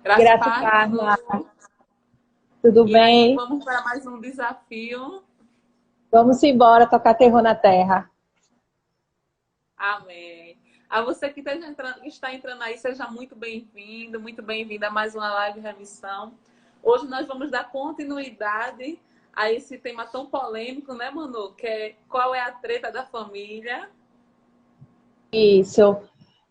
Graça e Graça e paz, paz, Manu. tudo E aí, bem? vamos para mais um desafio. Vamos embora tocar terror na terra. Amém. A você que está entrando aí, seja muito bem-vindo a mais uma live remissão. Hoje nós vamos dar continuidade a esse tema tão polêmico, né, Manu? Que é qual é a treta da família? Isso.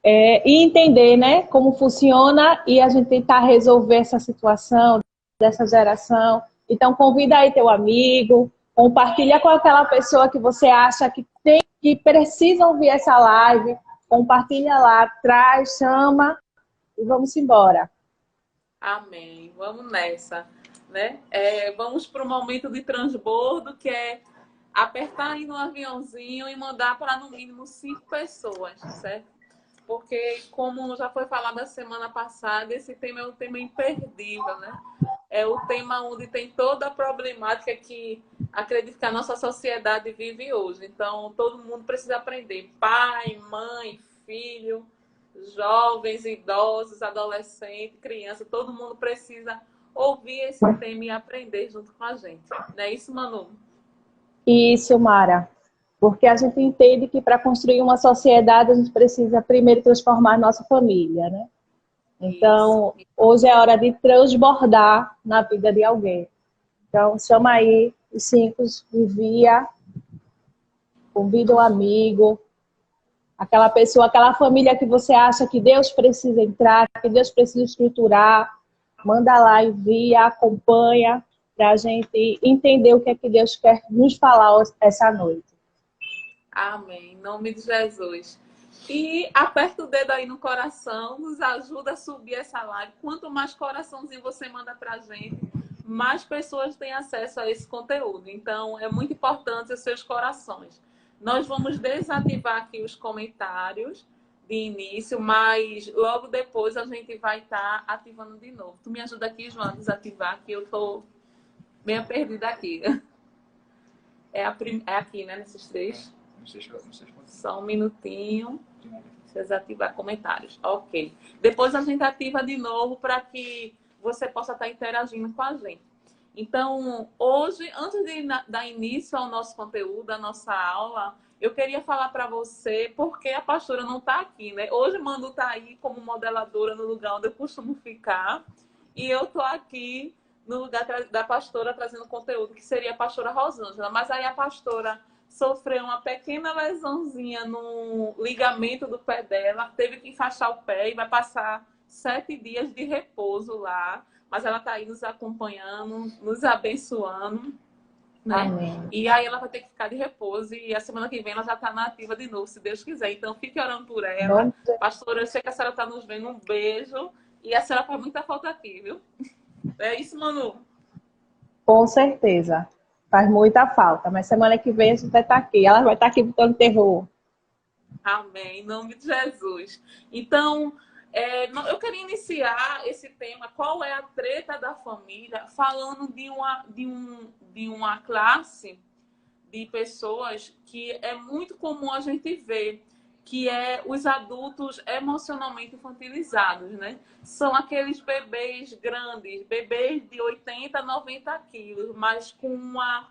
E entender, né, como funciona e a gente tentar resolver essa situação dessa geração. Então, convida aí teu amigo, compartilha com aquela pessoa que você acha que precisa ouvir essa live. Compartilha lá, traz, chama e vamos embora. Amém. Vamos nessa, né? Vamos para o momento de transbordo, que é apertar aí no aviãozinho e mandar para no mínimo 5 pessoas, certo? Porque, como já foi falado a semana passada, esse tema é um tema imperdível, né? É o tema onde tem toda a problemática que acredito que a nossa sociedade vive hoje. Então, todo mundo precisa aprender. Pai, mãe, filho, jovens, idosos, adolescentes, crianças, todo mundo precisa ouvir esse tema e aprender junto com a gente. Não é isso, Manu? Isso, Mara. Porque a gente entende que para construir uma sociedade a gente precisa primeiro transformar nossa família, né? Isso. Então, hoje é hora de transbordar na vida de alguém. Então, chama aí os 5, envia, convida um amigo, aquela pessoa, aquela família que você acha que Deus precisa entrar, que Deus precisa estruturar. Manda lá, envia, acompanha, para a gente entender o que é que Deus quer nos falar essa noite. Amém. Em nome de Jesus. E aperta o dedo aí no coração, nos ajuda a subir essa live. Quanto mais coraçãozinho você manda pra gente, mais pessoas têm acesso a esse conteúdo. Então, é muito importante os seus corações. Nós vamos desativar aqui os comentários de início, mas logo depois a gente vai estar ativando de novo. Tu me ajuda aqui, João, a desativar, que eu tô meio perdida aqui. É aqui, né, nesses três. Só um minutinho. Deixa eu desativar comentários. Ok. Depois a gente ativa de novo para que você possa estar interagindo com a gente. Então, hoje, antes de dar início ao nosso conteúdo, à nossa aula, eu queria falar para você porque a pastora não está aqui, né? Hoje Manu está aí como modeladora no lugar onde eu costumo ficar. E eu estou aqui no lugar da pastora trazendo conteúdo, que seria a pastora Rosângela. Mas aí a pastora sofreu uma pequena lesãozinha no ligamento do pé dela, teve que enfaixar o pé e vai passar 7 dias de repouso lá. Mas ela está aí nos acompanhando, nos abençoando, né? Amém. E aí ela vai ter que ficar de repouso e a semana que vem ela já está na ativa de novo, se Deus quiser. Então fique orando por ela. Pastora, eu sei que a senhora está nos vendo. Um beijo. E a senhora faz muita falta aqui, viu? É isso, Manu? Com certeza. Faz muita falta. Mas semana que vem a gente vai estar aqui. Ela vai estar aqui botando terror. Amém. Em nome de Jesus. Então, eu queria iniciar esse tema, qual é a treta da família, falando de uma classe de pessoas que é muito comum a gente ver, que é os adultos emocionalmente infantilizados, né? São aqueles bebês grandes, bebês de 80, 90 quilos, mas com uma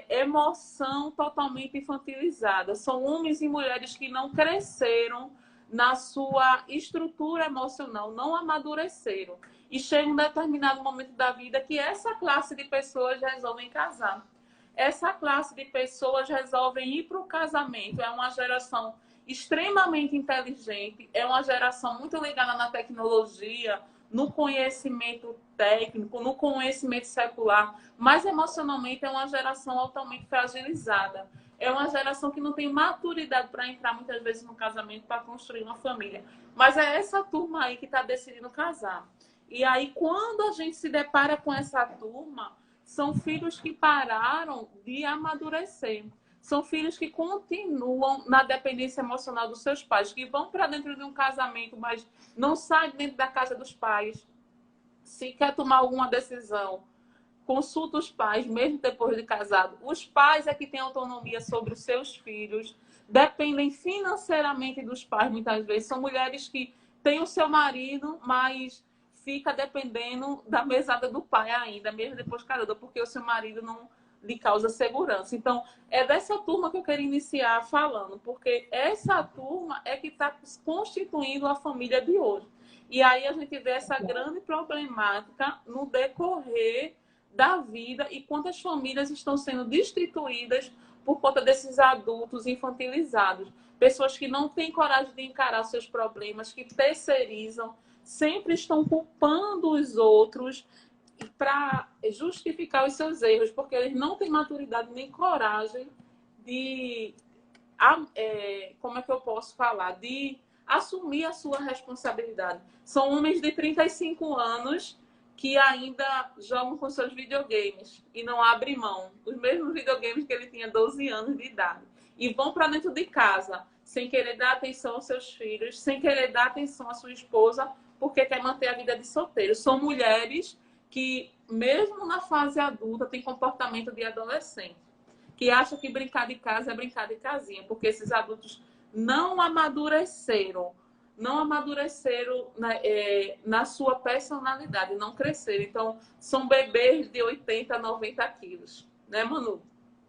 emoção totalmente infantilizada. São homens e mulheres que não cresceram na sua estrutura emocional, não amadureceram. E chega um determinado momento da vida que essa classe de pessoas resolvem casar. Essa classe de pessoas resolvem ir para o casamento. É uma geração extremamente inteligente, é uma geração muito ligada na tecnologia, no conhecimento técnico, no conhecimento secular, mas emocionalmente é uma geração altamente fragilizada. É uma geração que não tem maturidade para entrar muitas vezes no casamento para construir uma família. Mas é essa turma aí que está decidindo casar. E aí, quando a gente se depara com essa turma, são filhos que pararam de amadurecer. São filhos que continuam na dependência emocional dos seus pais, que vão para dentro de um casamento, mas não saem dentro da casa dos pais. Se quer tomar alguma decisão, consulta os pais, mesmo depois de casado. Os pais é que têm autonomia sobre os seus filhos, dependem financeiramente dos pais, muitas vezes. São mulheres que têm o seu marido, mas fica dependendo da mesada do pai ainda, mesmo depois casada, porque o seu marido não lhe causa segurança. Então, é dessa turma que eu quero iniciar falando, porque essa turma é que está constituindo a família de hoje. E aí a gente vê essa grande problemática no decorrer da vida e quantas famílias estão sendo destituídas por conta desses adultos infantilizados. Pessoas que não têm coragem de encarar seus problemas, que terceirizam, sempre estão culpando os outros para justificar os seus erros, porque eles não têm maturidade nem coragem de, como é que eu posso falar, de assumir a sua responsabilidade. São homens de 35 anos que ainda jogam com seus videogames e não abrem mão. Os mesmos videogames que ele tinha 12 anos de idade. E vão para dentro de casa, sem querer dar atenção aos seus filhos, sem querer dar atenção à sua esposa, porque quer manter a vida de solteiro. São mulheres que, mesmo na fase adulta, têm comportamento de adolescente, que acham que brincar de casa é brincar de casinha, porque esses adultos não amadureceram, na sua personalidade, não cresceram. Então, são bebês de 80, 90 quilos. Né, Manu?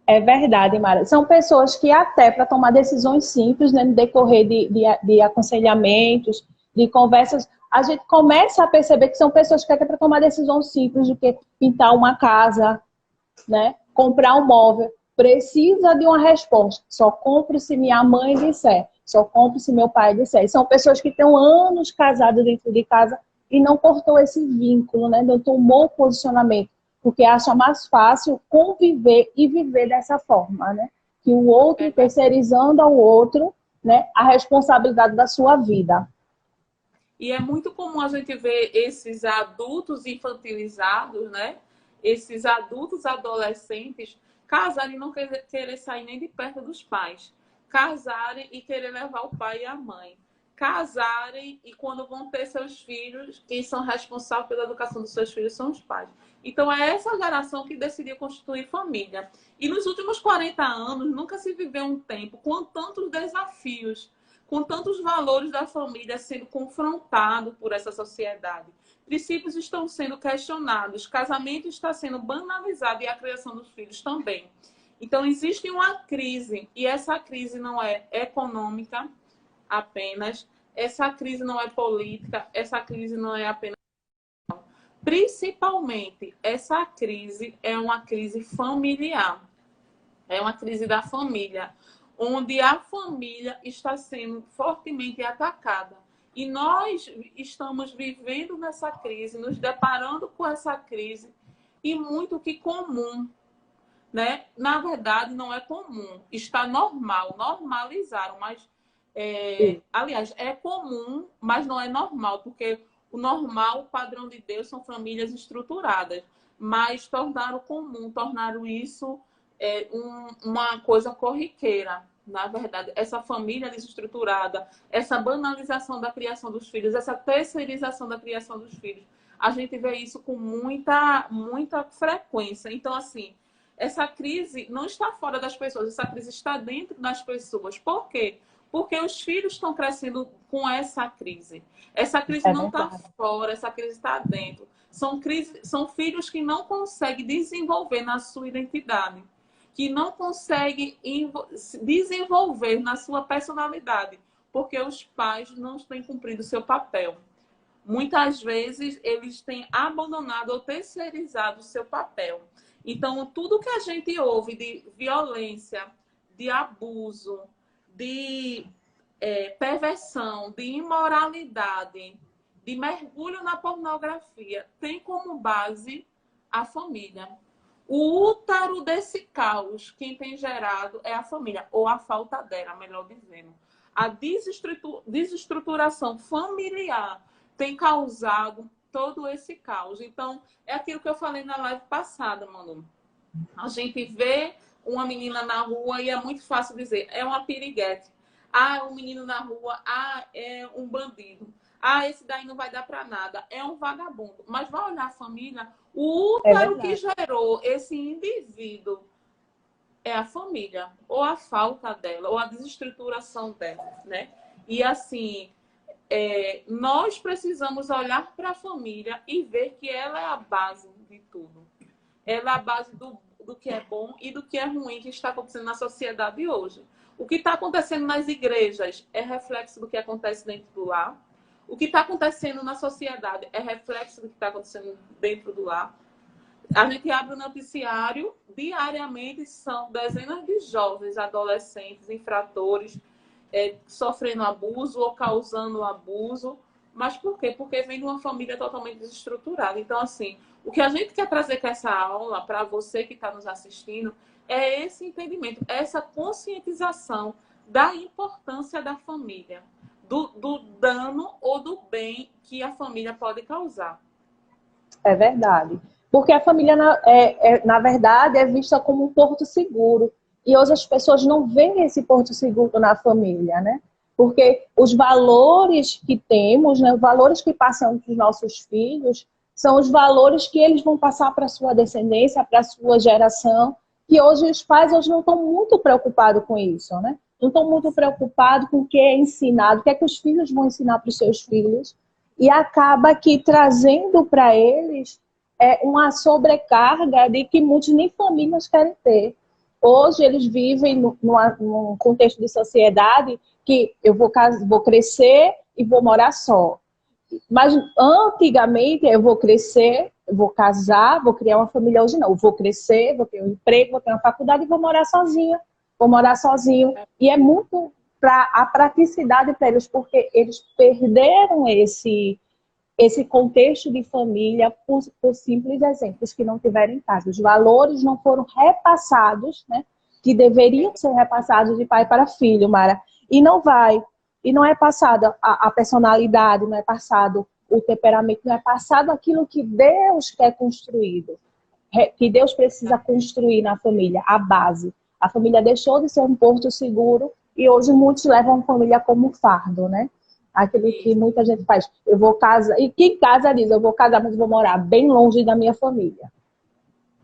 É verdade, Mara. São pessoas que até para tomar decisões simples, né, no decorrer de aconselhamentos, de conversas, a gente começa a perceber que são pessoas que até para tomar decisões simples do que pintar uma casa, né, comprar um móvel, precisa de uma resposta. Só compro se minha mãe disser. Só compro se meu pai disser. São pessoas que estão anos casadas dentro de casa e não cortou esse vínculo, né? Não tomou posicionamento, porque acha mais fácil conviver e viver dessa forma, né? Que o outro terceirizando ao outro, né, a responsabilidade da sua vida. E é muito comum a gente ver esses adultos infantilizados, né? Esses adultos adolescentes casarem e não querer sair nem de perto dos pais. Casarem e querer levar o pai e a mãe. Casarem e quando vão ter seus filhos, quem são responsáveis pela educação dos seus filhos são os pais. Então é essa geração que decidiu constituir família. E nos últimos 40 anos nunca se viveu um tempo com tantos desafios, com tantos valores da família sendo confrontados por essa sociedade. Princípios estão sendo questionados, casamento está sendo banalizado e a criação dos filhos também. Então, existe uma crise, e essa crise não é econômica apenas, essa crise não é política, essa crise não é apenas... Principalmente, essa crise é uma crise familiar, é uma crise da família, onde a família está sendo fortemente atacada. E nós estamos vivendo nessa crise, nos deparando com essa crise, e muito que comum, né? Na verdade, não é comum, está normal, normalizaram, mas, aliás, é comum, mas não é normal, porque o normal, o padrão de Deus, são famílias estruturadas, mas tornaram comum, tornaram isso uma coisa corriqueira. Na verdade, essa família desestruturada, essa banalização da criação dos filhos, essa terceirização da criação dos filhos, a gente vê isso com muita, muita frequência. Então, assim, essa crise não está fora das pessoas, essa crise está dentro das pessoas. Por quê? Porque os filhos estão crescendo com essa crise. Essa crise não está fora, essa crise está dentro. São filhos que não conseguem desenvolver na sua identidade, que não conseguem desenvolver na sua personalidade, porque os pais não têm cumprido o seu papel. Muitas vezes, eles têm abandonado ou terceirizado o seu papel. Então, tudo que a gente ouve de violência, de abuso, de perversão, de imoralidade, de mergulho na pornografia, tem como base a família. O útero desse caos, quem tem gerado é a família, ou a falta dela, melhor dizendo. A desestruturação familiar tem causado todo esse caos. Então, é aquilo que eu falei na live passada, Manu. A gente vê uma menina na rua e é muito fácil dizer, é uma piriguete. Ah, um menino na rua, ah, é um bandido. Ah, esse daí não vai dar para nada, é um vagabundo. Mas vai olhar a família, o útero que gerou esse indivíduo é a família, ou a falta dela, ou a desestruturação dela, né? E assim, nós precisamos olhar para a família e ver que ela é a base de tudo. Ela é a base do que é bom e do que é ruim que está acontecendo na sociedade hoje. O que está acontecendo nas igrejas é reflexo do que acontece dentro do lar. O que está acontecendo na sociedade é reflexo do que está acontecendo dentro do lar. A gente abre o noticiário, diariamente são dezenas de jovens, adolescentes, infratores, sofrendo abuso ou causando abuso. Mas por quê? Porque vem de uma família totalmente desestruturada. Então, assim, o que a gente quer trazer com essa aula, para você que está nos assistindo, é esse entendimento, essa conscientização da importância da família, do dano ou do bem que a família pode causar. É verdade. Porque a família, na verdade, é vista como um porto seguro. E hoje as pessoas não veem esse porto seguro na família, né? Porque os valores que temos, né, os valores que passamos para os nossos filhos, são os valores que eles vão passar para a sua descendência, para a sua geração. E hoje os pais hoje não estão muito preocupados com isso, né? Não estão muito preocupados com o que é ensinado, o que é que os filhos vão ensinar para os seus filhos. E acaba que trazendo para eles uma sobrecarga de que muitos nem famílias querem ter. Hoje eles vivem num contexto de sociedade que eu vou crescer e vou morar só. Mas antigamente eu vou crescer, eu vou casar, vou criar uma família. Hoje não, eu vou crescer, vou ter um emprego, vou ter uma faculdade e vou morar sozinha. Vou morar sozinho. E é muito para a praticidade para eles, porque eles perderam esse contexto de família por simples exemplos que não tiveram em casa. Os valores não foram repassados, né? Que deveriam ser repassados de pai para filho, Mara. E não vai. E não é passada a personalidade, não é passado o temperamento, não é passado aquilo que Deus quer construído, que Deus precisa construir na família, a base. A família deixou de ser um porto seguro e hoje muitos levam a família como um fardo, né? Aquilo que muita gente faz. Eu vou casar, e quem casa diz, eu vou casar, mas vou morar bem longe da minha família.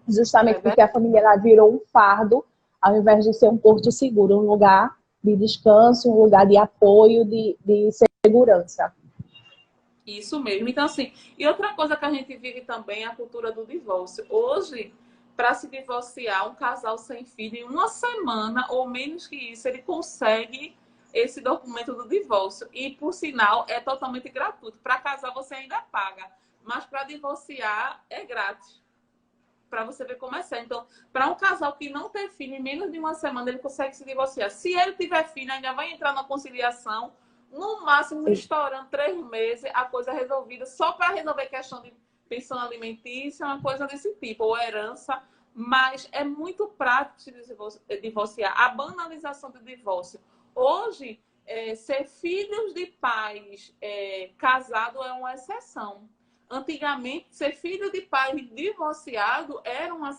Justamente porque a família ela virou um fardo, ao invés de ser um porto seguro, um lugar de descanso, um lugar de apoio, de segurança. Isso mesmo. Então, assim, e outra coisa que a gente vive também é a cultura do divórcio. Hoje, para se divorciar, um casal sem filho, em uma semana ou menos que isso, ele consegue esse documento do divórcio. E, por sinal, é totalmente gratuito. Para casar, você ainda paga. Mas para divorciar, é grátis. Para você ver como é sério. Então, para um casal que não tem filho, em menos de uma semana, ele consegue se divorciar. Se ele tiver filho, ainda vai entrar na conciliação. No máximo, estourando 3 meses, a coisa é resolvida. Só para resolver questão de pensão alimentícia, uma coisa desse tipo, ou herança. Mas é muito prático se divorciar. A banalização do divórcio. Hoje, ser filhos de pais casados é uma exceção. Antigamente, ser filho de pai divorciado era uma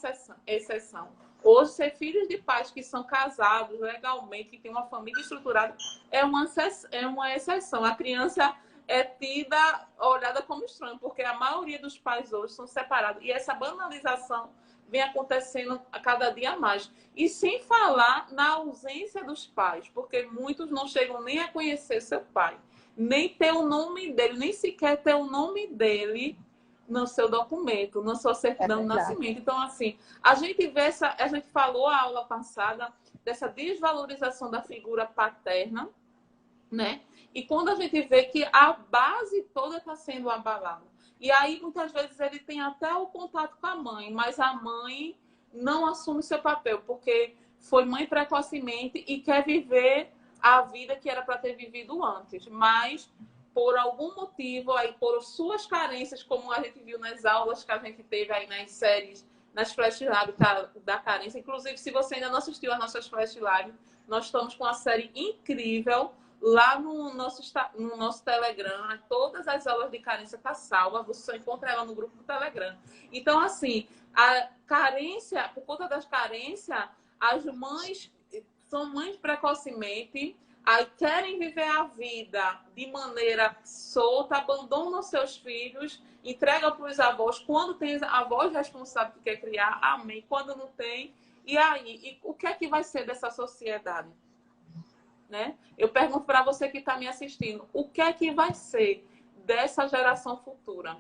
exceção. Hoje, ser filhos de pais que são casados legalmente, que têm uma família estruturada, é uma exceção. A criança é olhada como estranha, porque a maioria dos pais hoje são separados. E essa banalização vem acontecendo a cada dia mais. E sem falar na ausência dos pais, porque muitos não chegam nem a conhecer seu pai, nem ter o nome dele, nem sequer ter o nome dele no seu documento, na sua certidão de nascimento. Então, assim, a gente falou a aula passada dessa desvalorização da figura paterna, né? E quando a gente vê que a base toda está sendo abalada. E aí, muitas vezes, ele tem até o contato com a mãe, mas a mãe não assume seu papel, porque foi mãe precocemente e quer viver a vida que era para ter vivido antes. Mas, por algum motivo, aí, por suas carências, como a gente viu nas aulas que a gente teve aí nas séries, nas Flash Live da carência. Inclusive, se você ainda não assistiu às nossas Flash Live, nós estamos com uma série incrível lá no nosso Telegram. Né? Todas as aulas de carência estão salvas. Você só encontra ela no grupo do Telegram. Então, assim, a carência, por conta das carências, as mães são mães precocemente, aí querem viver a vida de maneira solta, abandonam seus filhos, entregam para os avós. Quando tem avós responsáveis que quer criar, amém. Quando não tem, e aí? E o que é que vai ser dessa sociedade? né? Eu pergunto para você que está me assistindo, o que é que vai ser dessa geração futura?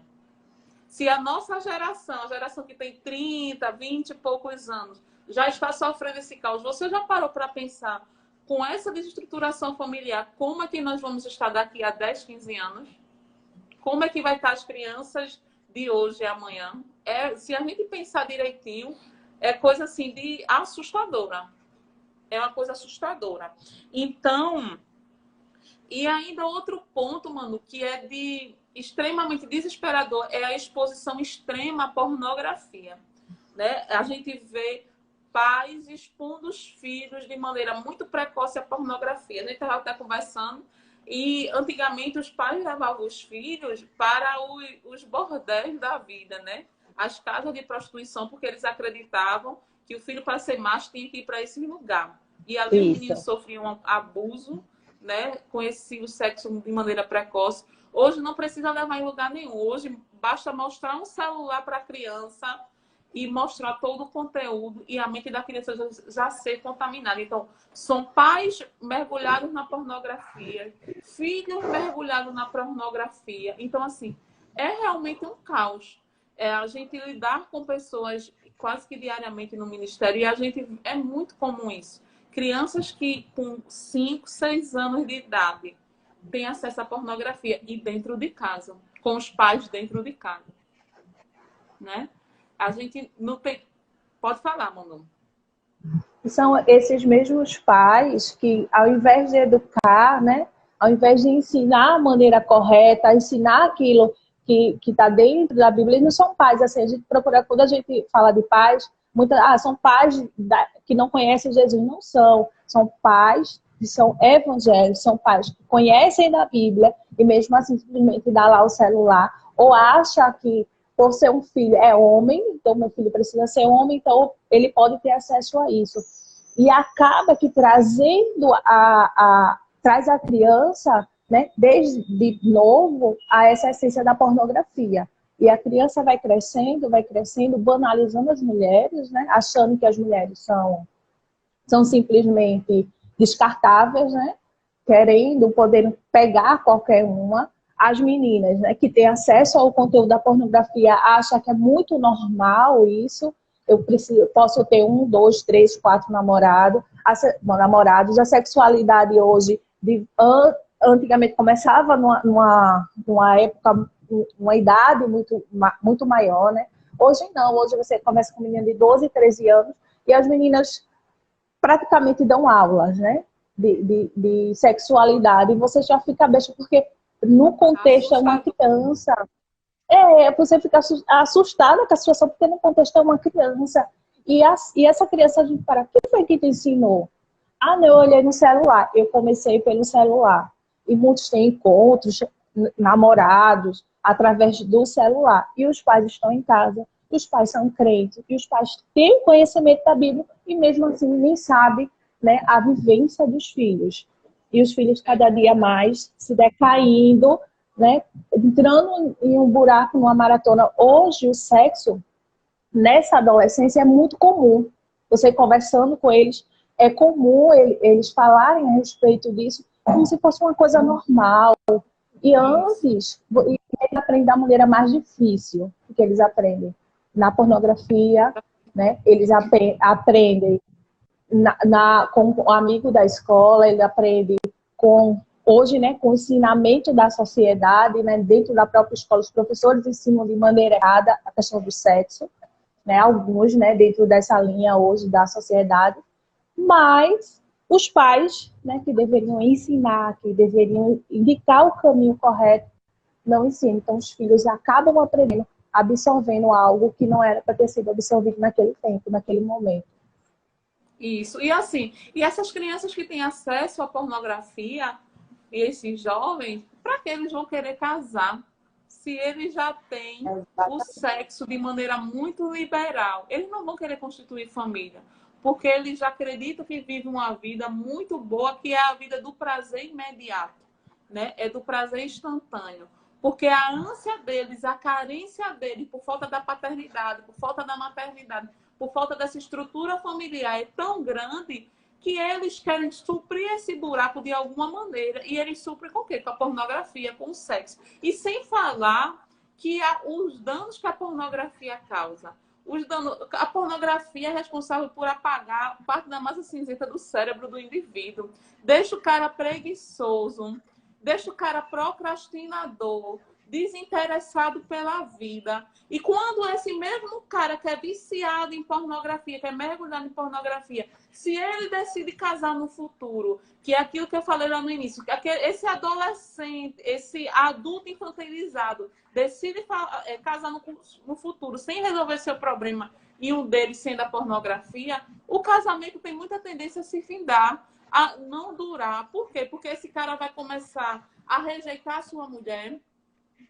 Se a nossa geração, a geração que tem 30, 20 e poucos anos, já está sofrendo esse caos, você já parou para pensar, com essa desestruturação familiar, como é que nós vamos estar daqui a 10, 15 anos? Como é que vai estar as crianças de hoje e amanhã? Se a gente pensar direitinho, é coisa assim de assustadora. É uma coisa assustadora. Então, e ainda outro ponto, mano, que é de extremamente desesperador, é a exposição extrema à pornografia, né? A gente vê pais expondo os filhos de maneira muito precoce à pornografia. A gente estava até conversando e antigamente os pais levavam os filhos para os bordéis da vida, né? As casas de prostituição, porque eles acreditavam que o filho, para ser macho, tinha que ir para esse lugar. E ali os meninos Isso. sofriam um abuso, né? Conheciam o sexo de maneira precoce. Hoje não precisa levar em lugar nenhum. Hoje basta mostrar um celular para a criança e mostrar todo o conteúdo e a mente da criança já ser contaminada. Então, são pais mergulhados na pornografia, filhos mergulhados na pornografia. Então, assim, é realmente um caos. A gente lidar com pessoas quase que diariamente no ministério, e a gente é muito comum isso. Crianças que com 5, 6 anos de idade têm acesso à pornografia e dentro de casa, com os pais dentro de casa, né? A gente não tem... Pode falar, Manu. São esses mesmos pais que, ao invés de educar, né, ao invés de ensinar a maneira correta, ensinar aquilo que está dentro da Bíblia, eles não são pais, assim, a gente procura, quando a gente fala de pais, são pais que não conhecem Jesus, não são, são pais que são evangélicos, são pais que conhecem da Bíblia e mesmo assim simplesmente dá lá o celular, ou acha que por ser um filho é homem, então meu filho precisa ser homem, então ele pode ter acesso a isso. E acaba que traz a criança, né, desde novo, a essa essência da pornografia. E a criança vai crescendo, banalizando as mulheres, né, achando que as mulheres são simplesmente descartáveis, né, querendo, podendo pegar qualquer uma. As meninas, né, que têm acesso ao conteúdo da pornografia acham que é muito normal isso. Posso ter 1, 2, 3, 4 namorados. A sexualidade hoje, antigamente começava numa época, uma idade muito maior, né? Hoje não, hoje você começa com menina de 12, 13 anos e as meninas praticamente dão aulas, né? De sexualidade, e você já fica besta, porque no contexto é uma criança. Você fica assustada com a situação, porque no contexto é uma criança. E essa criança, a gente para, quem foi que te ensinou? Ah, não, eu olhei no celular. Eu comecei pelo celular. E muitos têm encontros, namorados, através do celular. E os pais estão em casa, os pais são crentes, e os pais têm conhecimento da Bíblia, e mesmo assim nem sabem, né, a vivência dos filhos. E os filhos cada dia mais se decaindo, né, entrando em um buraco, numa maratona. Hoje o sexo, nessa adolescência, é muito comum. Você conversando com eles, é comum eles falarem a respeito disso como se fosse uma coisa normal. E antes, eles aprendem da maneira mais difícil que eles aprendem. Na pornografia, né? Eles aprendem com o amigo da escola, ele aprende hoje, né, com o ensinamento da sociedade, né, dentro da própria escola. Os professores ensinam de maneira errada a questão do sexo, né, alguns, né, dentro dessa linha hoje da sociedade, mas os pais, né, que deveriam ensinar, que deveriam indicar o caminho correto, não ensinam. Então os filhos acabam aprendendo, absorvendo algo que não era para ter sido absorvido naquele tempo, naquele momento. Isso. E assim, e essas crianças que têm acesso à pornografia, e esses jovens, para que eles vão querer casar? Se eles já têm o sexo de maneira muito liberal, eles não vão querer constituir família, porque eles já acreditam que vivem uma vida muito boa, que é a vida do prazer imediato, né? É do prazer instantâneo. Porque a ânsia deles, a carência deles, por falta da paternidade, por falta da maternidade, por falta dessa estrutura familiar, é tão grande que eles querem suprir esse buraco de alguma maneira. E eles suprem com o quê? Com a pornografia, com o sexo. E sem falar que os danos que a pornografia causa. A pornografia é responsável por apagar parte da massa cinzenta do cérebro do indivíduo. Deixa o cara preguiçoso, deixa o cara procrastinador, desinteressado pela vida. E quando esse mesmo cara que é viciado em pornografia, que é mergulhado em pornografia, se ele decide casar no futuro, que é aquilo que eu falei lá no início, esse adolescente, esse adulto infantilizado, decide casar no futuro sem resolver seu problema, e um deles sendo a pornografia, o casamento tem muita tendência a se findar, a não durar. Por quê? Porque esse cara vai começar a rejeitar a sua mulher,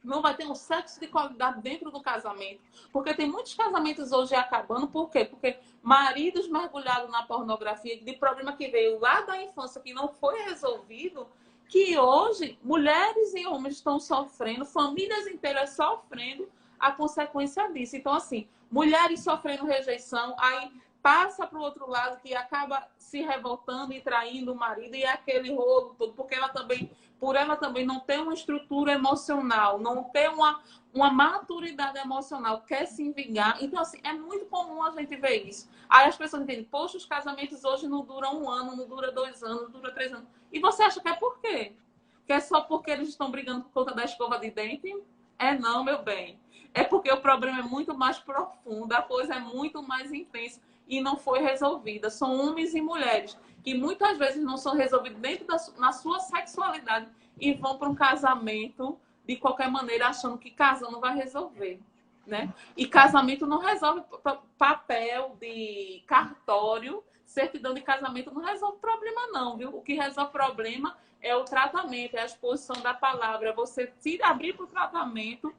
não vai ter um sexo de qualidade dentro do casamento. Porque tem muitos casamentos hoje acabando. Por quê? Porque maridos mergulhados na pornografia, de problema que veio lá da infância, que não foi resolvido, que hoje mulheres e homens estão sofrendo, famílias inteiras sofrendo a consequência disso. Então, assim, mulheres sofrendo rejeição, aí passa para o outro lado, que acaba se revoltando e traindo o marido, e é aquele rolo todo, porque ela também, por ela também não ter uma estrutura emocional, não ter uma maturidade emocional, quer se vingar. Então, assim, é muito comum a gente ver isso. Aí as pessoas entendem, poxa, os casamentos hoje não duram 1 ano, não dura 2 anos, não dura 3 anos. E você acha que é por quê? Que é só porque eles estão brigando por conta da escova de dente? É não, meu bem. É porque o problema é muito mais profundo, a coisa é muito mais intensa e não foi resolvida. São homens e mulheres que muitas vezes não são resolvidos dentro na sua sexualidade e vão para um casamento de qualquer maneira, achando que casando vai resolver, né? E casamento não resolve, papel de cartório, certidão de casamento não resolve problema não, viu? O que resolve problema é o tratamento, é a exposição da palavra, é você se abrir para o tratamento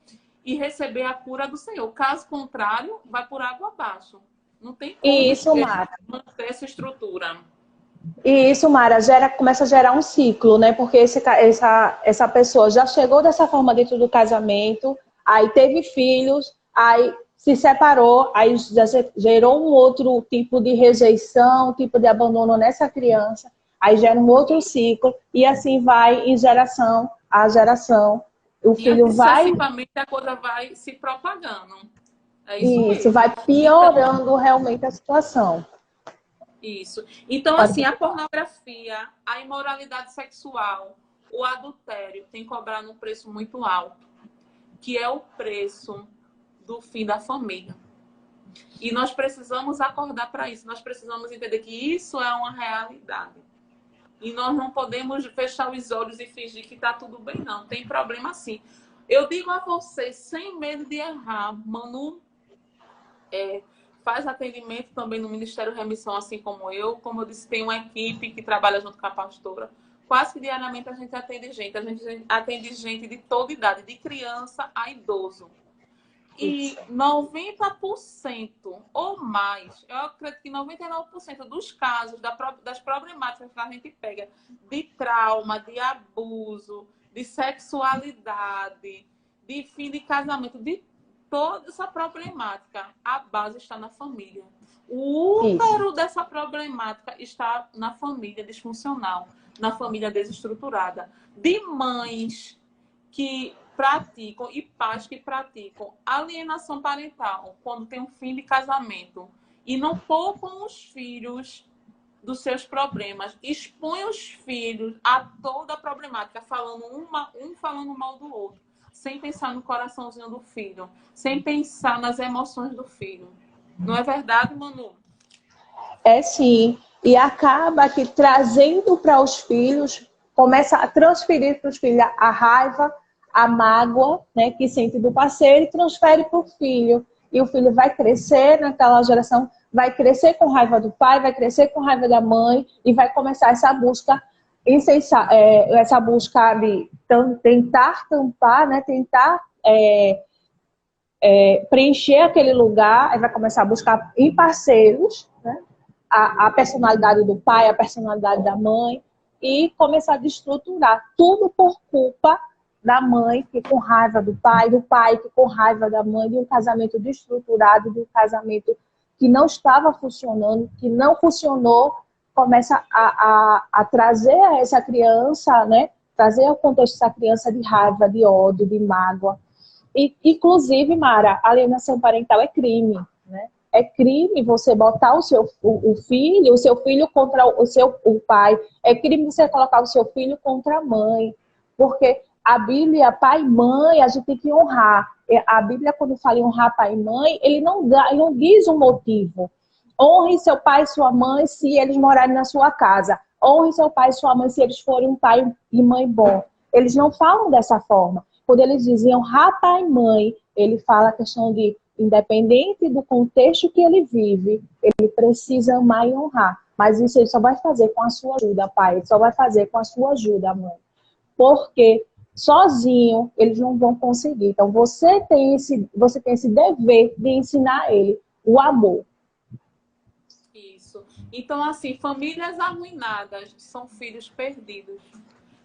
e receber a cura do Senhor. Caso contrário, vai por água abaixo. Não tem como Isso, Mara. manter essa estrutura. E isso, Mara, começa a gerar um ciclo, né? Porque essa pessoa já chegou dessa forma dentro do casamento, aí teve filhos, aí se separou, aí já gerou um outro tipo de rejeição, tipo de abandono nessa criança, aí gera um outro ciclo, e assim vai em geração a geração. O filho vai... a coisa vai se propagando. É isso mesmo. vai piorando realmente a situação. Isso. Então, assim, a pornografia, a imoralidade sexual, o adultério tem cobrado um preço muito alto, que é o preço do fim da família. E nós precisamos acordar para isso. Nós precisamos entender que isso é uma realidade. E nós não podemos fechar os olhos e fingir que está tudo bem, não. Tem problema sim. Eu digo a vocês, sem medo de errar, Manu, faz atendimento também no Ministério Remissão, assim como eu. Como eu disse, tem uma equipe que trabalha junto com a pastora. Quase que diariamente a gente atende gente. A gente atende gente de toda idade, de criança a idoso. E 90% ou mais, eu acredito que 99% dos casos, das problemáticas que a gente pega, de trauma, de abuso, de sexualidade, de fim de casamento, de toda essa problemática, a base está na família. O útero dessa problemática está na família disfuncional, na família desestruturada. De mães que praticam e pais que praticam alienação parental quando tem um fim de casamento e não poupam os filhos dos seus problemas, expõem os filhos a toda a problemática, falando falando mal do outro, sem pensar no coraçãozinho do filho, sem pensar nas emoções do filho. Não é verdade, Manu? É sim. E acaba que trazendo para os filhos, começa a transferir para os filhos a raiva, a mágoa, né, que sente do parceiro, e transfere para o filho. E o filho vai crescer naquela geração, vai crescer com raiva do pai, vai crescer com raiva da mãe, e vai começar essa busca essa busca de tentar tampar, né, tentar preencher aquele lugar, aí vai começar a buscar em parceiros, né, a personalidade do pai, a personalidade da mãe, e começar a destruturar tudo por culpa da mãe que com raiva do pai que com raiva da mãe, de um casamento destruturado, de um casamento que não estava funcionando, que não funcionou começa a trazer a essa criança, né? Trazer ao contexto essa criança de raiva, de ódio, de mágoa. E, inclusive, Mara, alienação parental é crime, né? É crime você botar o seu filho contra o pai. É crime você colocar o seu filho contra a mãe. Porque a Bíblia, pai e mãe, a gente tem que honrar. A Bíblia, quando fala em honrar pai e mãe, ele não diz um motivo. Honre seu pai e sua mãe se eles morarem na sua casa. Honre seu pai e sua mãe se eles forem um pai e mãe bom. Eles não falam dessa forma. Quando eles dizem honrar pai e mãe, ele fala a questão de, independente do contexto que ele vive, ele precisa amar e honrar. Mas isso ele só vai fazer com a sua ajuda, pai. Ele só vai fazer com a sua ajuda, mãe. Porque sozinho eles não vão conseguir. Então você tem esse dever de ensinar a ele o amor. Isso. Então, assim, famílias arruinadas são filhos perdidos.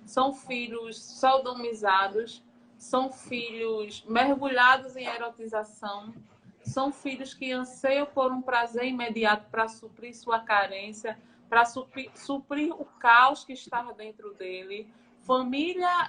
São filhos sodomizados, são filhos mergulhados em erotização, são filhos que anseiam por um prazer imediato para suprir sua carência, para suprir o caos que está dentro dele. Família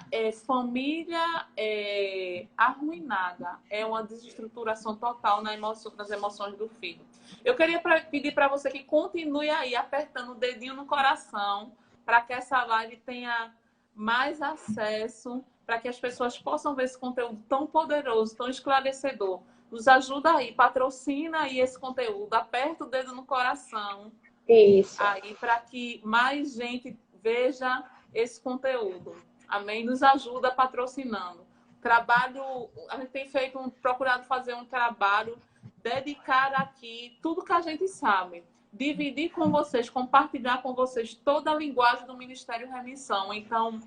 arruinada, é uma desestruturação total nas emoções do filho. Eu queria pedir para você que continue aí apertando o dedinho no coração para que essa live tenha mais acesso, para que as pessoas possam ver esse conteúdo tão poderoso, tão esclarecedor. Nos ajuda aí, patrocina aí esse conteúdo, aperta o dedo no coração. Isso. Aí, para que mais gente veja esse conteúdo. Amém? Nos ajuda patrocinando. Trabalho, a gente tem procurado fazer um trabalho, dedicar aqui tudo que a gente sabe. Dividir com vocês, compartilhar com vocês toda a linguagem do Ministério Remissão. Então,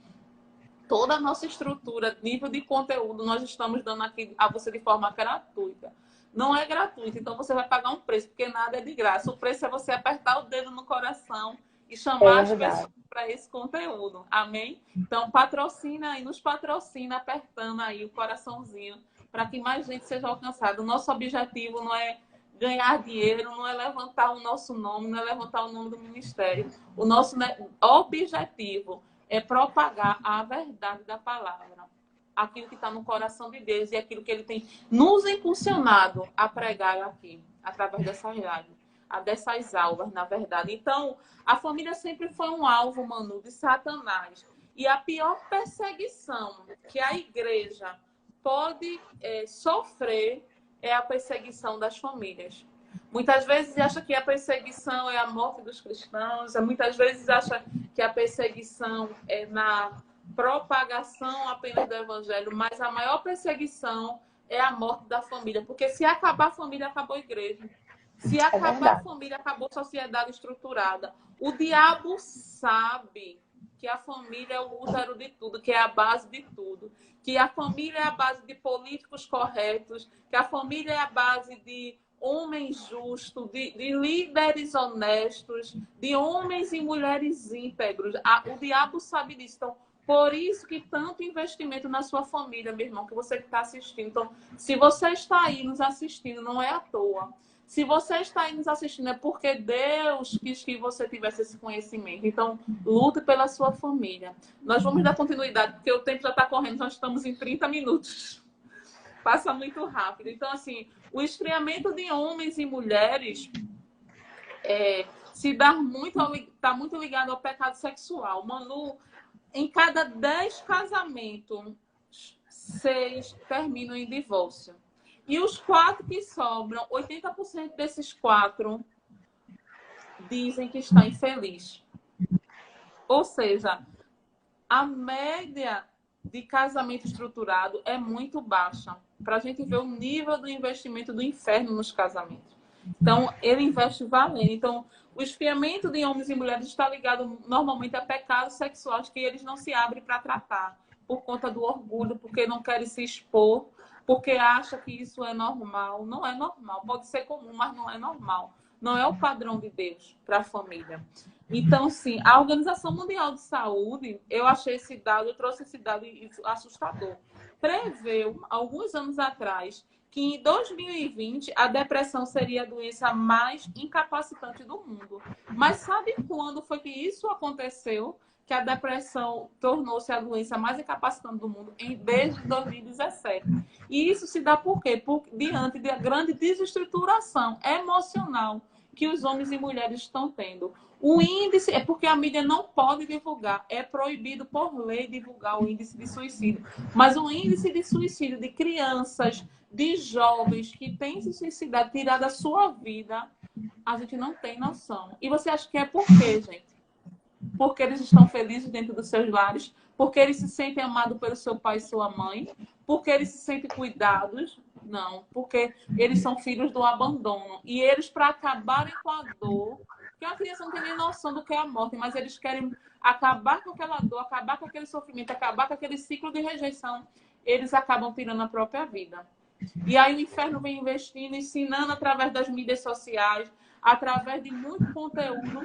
toda a nossa estrutura, nível de conteúdo, nós estamos dando aqui a você de forma gratuita. Não é gratuito, então você vai pagar um preço, porque nada é de graça. O preço é você apertar o dedo no coração e chamar as pessoas para esse conteúdo. Amém? Então, patrocina e nos patrocina, apertando aí o coraçãozinho, para que mais gente seja alcançada. O nosso objetivo não é ganhar dinheiro, não é levantar o nosso nome, não é levantar o nome do ministério. O nosso objetivo é propagar a verdade da palavra, aquilo que está no coração de Deus e aquilo que Ele tem nos impulsionado a pregar aqui, através dessas aulas, na verdade. Então, a família sempre foi um alvo, Manu, de Satanás. E a pior perseguição que a igreja pode sofrer é a perseguição das famílias. Muitas vezes acha que a perseguição é a morte dos cristãos, muitas vezes acha que a perseguição é na propagação apenas do evangelho, mas a maior perseguição é a morte da família, porque se acabar a família, acabou a igreja. Se acabar a família, acabou a sociedade estruturada. O diabo sabe que a família é o útero de tudo, que é a base de tudo, que a família é a base de políticos corretos, que a família é a base de homens justos, de líderes honestos, de homens e mulheres íntegros. O diabo sabe disso. Então, por isso que tanto investimento na sua família, meu irmão, que você está assistindo. Então, se você está aí nos assistindo, não é à toa. Se você está aí nos assistindo, é porque Deus quis que você tivesse esse conhecimento. Então, lute pela sua família. Nós vamos dar continuidade, porque o tempo já está correndo, nós estamos em 30 minutos. Passa muito rápido. Então, assim, o esfriamento de homens e mulheres está muito ligado ao pecado sexual. Manu, em cada 10 casamentos, 6 terminam em divórcio. E os 4 que sobram, 80% desses 4 dizem que está infeliz. Ou seja, a média de casamento estruturado é muito baixa, para a gente ver o nível do investimento do inferno nos casamentos. Então, ele investe valendo. Então, o esfriamento de homens e mulheres está ligado normalmente a pecados sexuais que eles não se abrem para tratar, por conta do orgulho, porque não querem se expor, porque acham que isso é normal. Não é normal. Pode ser comum, mas não é normal. Não é o padrão de Deus para a família. Então, sim, a Organização Mundial de Saúde, eu trouxe esse dado assustador. Preveu, alguns anos atrás, que em 2020 a depressão seria a doença mais incapacitante do mundo. Mas sabe quando foi que isso aconteceu? Que a depressão tornou-se a doença mais incapacitante do mundo desde 2017. E isso se dá por quê? Diante da grande desestruturação emocional que os homens e mulheres estão tendo. O índice é porque a mídia não pode divulgar, é proibido por lei divulgar o índice de suicídio. Mas o índice de suicídio de crianças, de jovens que têm se suicidado, tirado a sua vida, a gente não tem noção. E você acha que é por quê, gente? Porque eles estão felizes dentro dos seus lares, porque eles se sentem amados pelo seu pai e sua mãe, porque eles se sentem cuidados. Não, porque eles são filhos do abandono. E eles, para acabarem com a dor, porque a criança não tem nem noção do que é a morte, mas eles querem acabar com aquela dor, acabar com aquele sofrimento, acabar com aquele ciclo de rejeição, eles acabam tirando a própria vida. E aí o inferno vem investindo, ensinando através das mídias sociais, através de muito conteúdo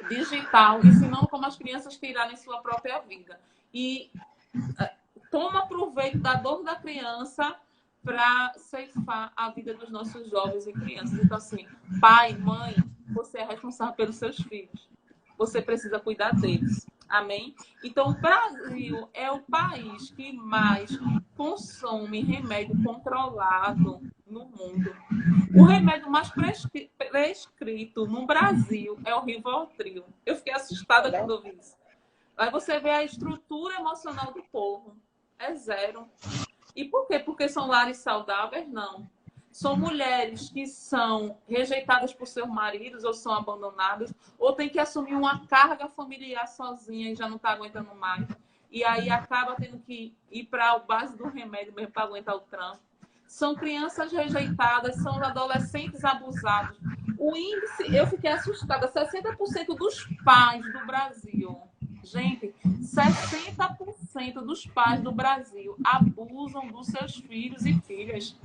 digital, ensinando como as crianças tirarem sua própria vida. E toma proveito da dor da criança para ceifar a vida dos nossos jovens e crianças. Então, assim, pai, mãe, você é responsável pelos seus filhos. Você precisa cuidar deles. Amém? Então, o Brasil é o país que mais consome remédio controlado no mundo. O remédio mais prescrito no Brasil é o Rivotril. Eu fiquei assustada quando eu vi isso. Aí você vê a estrutura emocional do povo. É zero. E por quê? Porque são lares saudáveis? Não. São mulheres que são rejeitadas por seus maridos ou são abandonadas, ou tem que assumir uma carga familiar sozinha e já não está aguentando mais. E aí acaba tendo que ir para a base do remédio mesmo para aguentar o tranco. São crianças rejeitadas, são adolescentes abusados. O índice, eu fiquei assustada, 60% dos pais do Brasil, gente, 60% dos pais do Brasil abusam dos seus filhos e filhas.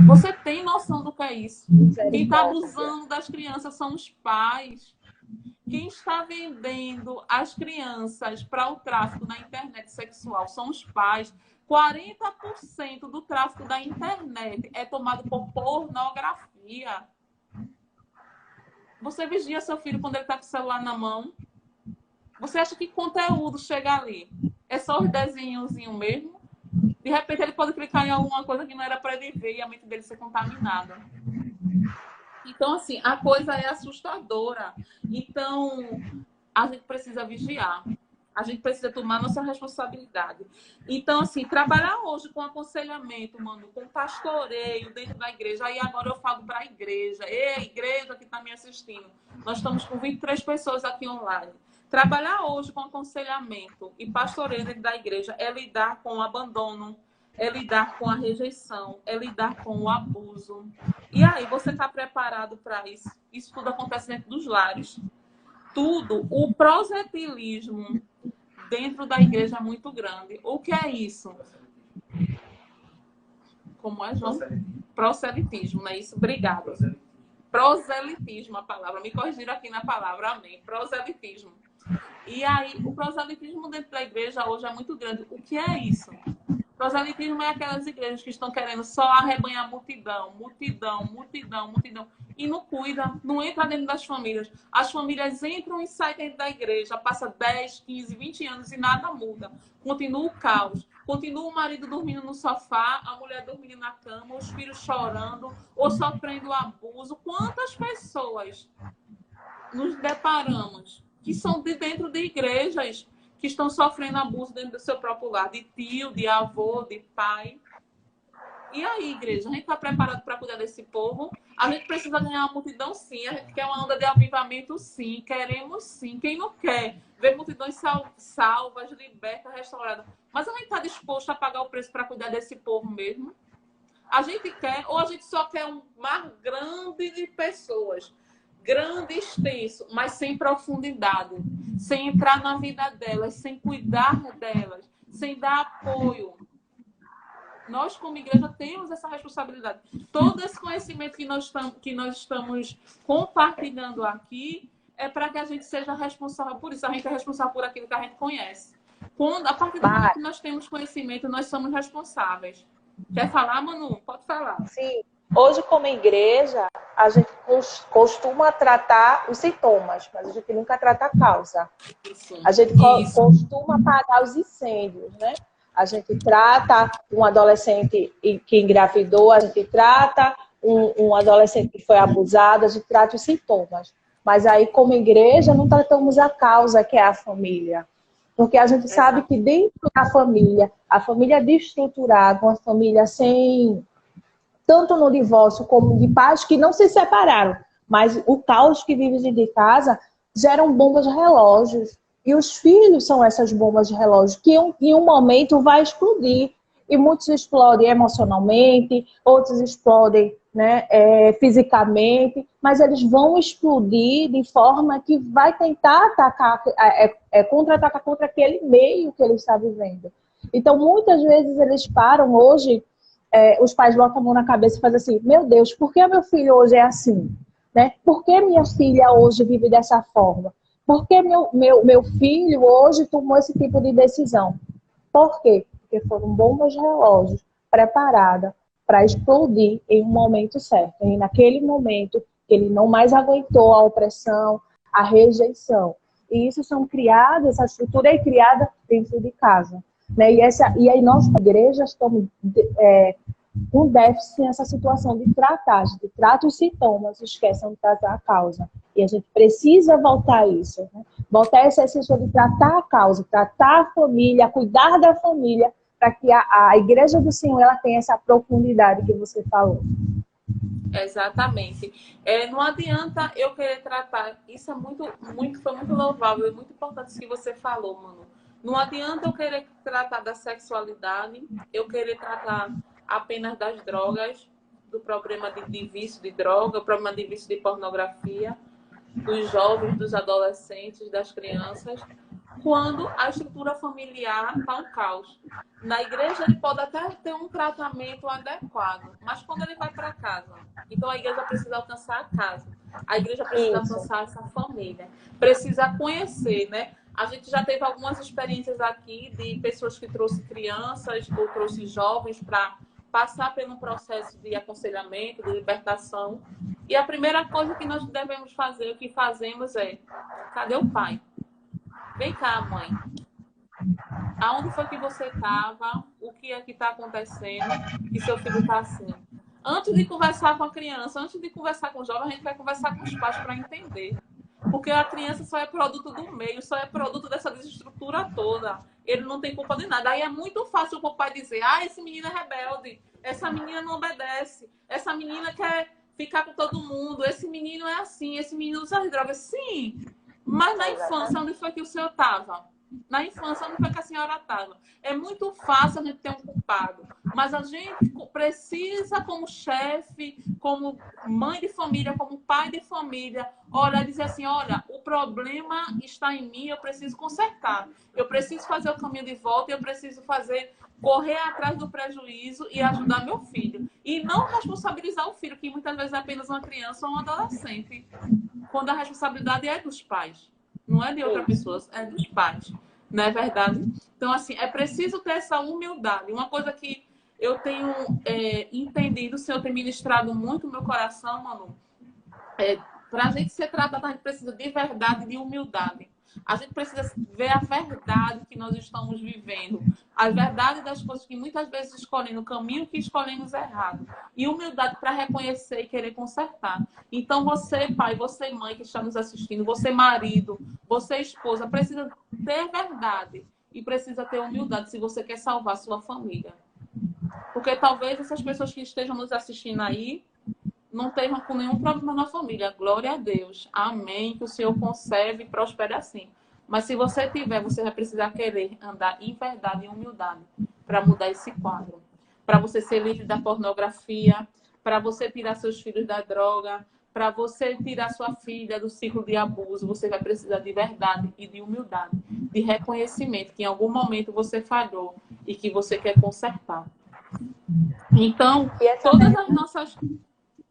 Você tem noção do que é isso? Quem está abusando das crianças são os pais. Quem está vendendo as crianças para o tráfico na internet sexual são os pais. 40% do tráfico da internet é tomado por pornografia. Você vigia seu filho quando ele está com o celular na mão? Você acha que conteúdo chega ali? É só os desenhozinhos mesmo? De repente ele pode clicar em alguma coisa que não era para ele ver e a mente dele ser contaminada. Então, assim, a coisa é assustadora. Então, a gente precisa vigiar. A gente precisa tomar nossa responsabilidade. Então, assim, trabalhar hoje com aconselhamento, mano, com pastoreio dentro da igreja. Aí agora eu falo para a igreja. Ei, igreja que está me assistindo. Nós estamos com 23 pessoas aqui online. Trabalhar hoje com aconselhamento e pastoreio dentro da igreja é lidar com o abandono, é lidar com a rejeição, é lidar com o abuso. E aí, você está preparado para isso? Isso tudo acontece dentro dos lares. Tudo. O proselitismo dentro da igreja é muito grande. O que é isso? Como é, João? Proselitismo, não é isso? Obrigada. Proselitismo, a palavra. Me corrigiram aqui na palavra, amém. Proselitismo. E aí, o proselitismo dentro da igreja hoje é muito grande. O que é isso? Proselitismo é aquelas igrejas que estão querendo só arrebanhar multidão, multidão, multidão, multidão. E não cuida, não entra dentro das famílias. As famílias entram e saem dentro da igreja, passa 10, 15, 20 anos e nada muda. Continua o caos. Continua o marido dormindo no sofá, a mulher dormindo na cama, os filhos chorando ou sofrendo abuso. Quantas pessoas nos deparamos que são de dentro de igrejas que estão sofrendo abuso dentro do seu próprio lar, de tio, de avô, de pai. E aí, igreja, a gente está preparado para cuidar desse povo? A gente precisa ganhar uma multidão, sim. A gente quer uma onda de avivamento, sim. Queremos, sim. Quem não quer ver multidões salvas, libertas, restauradas? Mas a gente está disposto a pagar o preço para cuidar desse povo mesmo? A gente quer, ou a gente só quer um mar grande de pessoas, grande e extenso, mas sem profundidade, sem entrar na vida delas, sem cuidar delas, sem dar apoio. Nós, como igreja, temos essa responsabilidade. Todo esse conhecimento que nós estamos compartilhando aqui é para que a gente seja responsável por isso. A gente é responsável por aquilo que a gente conhece. A partir do momento que nós temos conhecimento, nós somos responsáveis. Quer falar, Manu? Pode falar. Sim. Hoje, como igreja, a gente costuma tratar os sintomas, mas a gente nunca trata a causa. Isso. A gente Isso. costuma apagar os incêndios, né? A gente trata um adolescente que engravidou, a gente trata um adolescente que foi abusado, a gente trata os sintomas. Mas aí, como igreja, não tratamos a causa, que é a família. Porque a gente sabe Exato. que dentro da família, a família desestruturada, uma família sem, tanto no divórcio como de pais que não se separaram, mas o caos que vive dentro de casa geram bombas de relógios. E os filhos são essas bombas de relógio que em um momento vai explodir. E muitos explodem emocionalmente, outros explodem, né, fisicamente, mas eles vão explodir de forma que vai tentar atacar, contra-atacar contra aquele meio que ele está vivendo. Então, muitas vezes eles param hoje, os pais botam a mão na cabeça e fazem assim: meu Deus, por que meu filho hoje é assim? Né? Por que minha filha hoje vive dessa forma? Por que meu filho hoje tomou esse tipo de decisão? Por quê? Porque foram bombas de relógio preparadas para explodir em um momento certo. E naquele momento ele não mais aguentou a opressão, a rejeição. E isso são criadas, essa estrutura é criada dentro de casa. Né? E aí nós, igrejas, estamos com déficit nessa situação de tratar. A gente trata os sintomas, esquecem de tratar a causa. E a gente precisa voltar a isso. Né? Voltar a essa essência de tratar a causa, tratar a família, cuidar da família, para que a igreja do Senhor ela tenha essa profundidade que você falou. Exatamente. Não adianta eu querer tratar. Isso é foi muito louvável, é muito importante isso que você falou, mano. Não adianta eu querer tratar da sexualidade, eu querer tratar apenas das drogas, do problema de vício de droga, o problema de vício de pornografia, dos jovens, dos adolescentes, das crianças, quando a estrutura familiar está um caos. Na igreja ele pode até ter um tratamento adequado, mas quando ele vai para casa, então a igreja precisa alcançar a casa, a igreja precisa Isso. alcançar essa família, precisa conhecer, né? A gente já teve algumas experiências aqui de pessoas que trouxe crianças ou trouxe jovens para passar pelo processo de aconselhamento, de libertação. E a primeira coisa que nós devemos fazer, o que fazemos é: cadê o pai? Vem cá, mãe. Aonde foi que você estava? O que é que está acontecendo? Que seu filho está assim. Antes de conversar com a criança, antes de conversar com o jovem, a gente vai conversar com os pais para entender. Porque a criança só é produto do meio, só é produto dessa desestrutura toda. Ele não tem culpa de nada. Aí é muito fácil o pai dizer: ah, esse menino é rebelde, essa menina não obedece, essa menina quer ficar com todo mundo, esse menino é assim, esse menino usa drogas. Sim, mas na infância, onde foi que o senhor estava? Na infância, onde foi que a senhora estava? É muito fácil a gente ter um culpado, mas a gente precisa, como chefe, como mãe de família, como pai de família, olhar e dizer assim: olha, o problema está em mim, eu preciso consertar. Eu preciso fazer o caminho de volta, eu preciso correr atrás do prejuízo e ajudar meu filho. E não responsabilizar o filho, que muitas vezes é apenas uma criança ou um adolescente, quando a responsabilidade é dos pais, não é de outra pessoa, é dos pais, não é verdade? Então, assim, é preciso ter essa humildade. Uma coisa que eu tenho entendido, o Senhor tem ministrado muito no meu coração, Manu, para a gente ser tratado, a gente precisa de verdade e de humildade. A gente precisa ver a verdade que nós estamos vivendo. A verdade das coisas que muitas vezes escolhemos, o caminho que escolhemos errado. E humildade para reconhecer e querer consertar. Então, você, pai, você, mãe que está nos assistindo, você, marido, você, esposa, precisa ter verdade e precisa ter humildade se você quer salvar a sua família. Porque talvez essas pessoas que estejam nos assistindo aí não tenham com nenhum problema na família. Glória a Deus. Amém. Que o Senhor conserve e prospere assim. Mas se você tiver, você vai precisar querer andar em verdade e humildade para mudar esse quadro. Para você ser livre da pornografia, para você tirar seus filhos da droga, para você tirar sua filha do ciclo de abuso, você vai precisar de verdade e de humildade, de reconhecimento que em algum momento você falhou e que você quer consertar. Então, todas as nossas...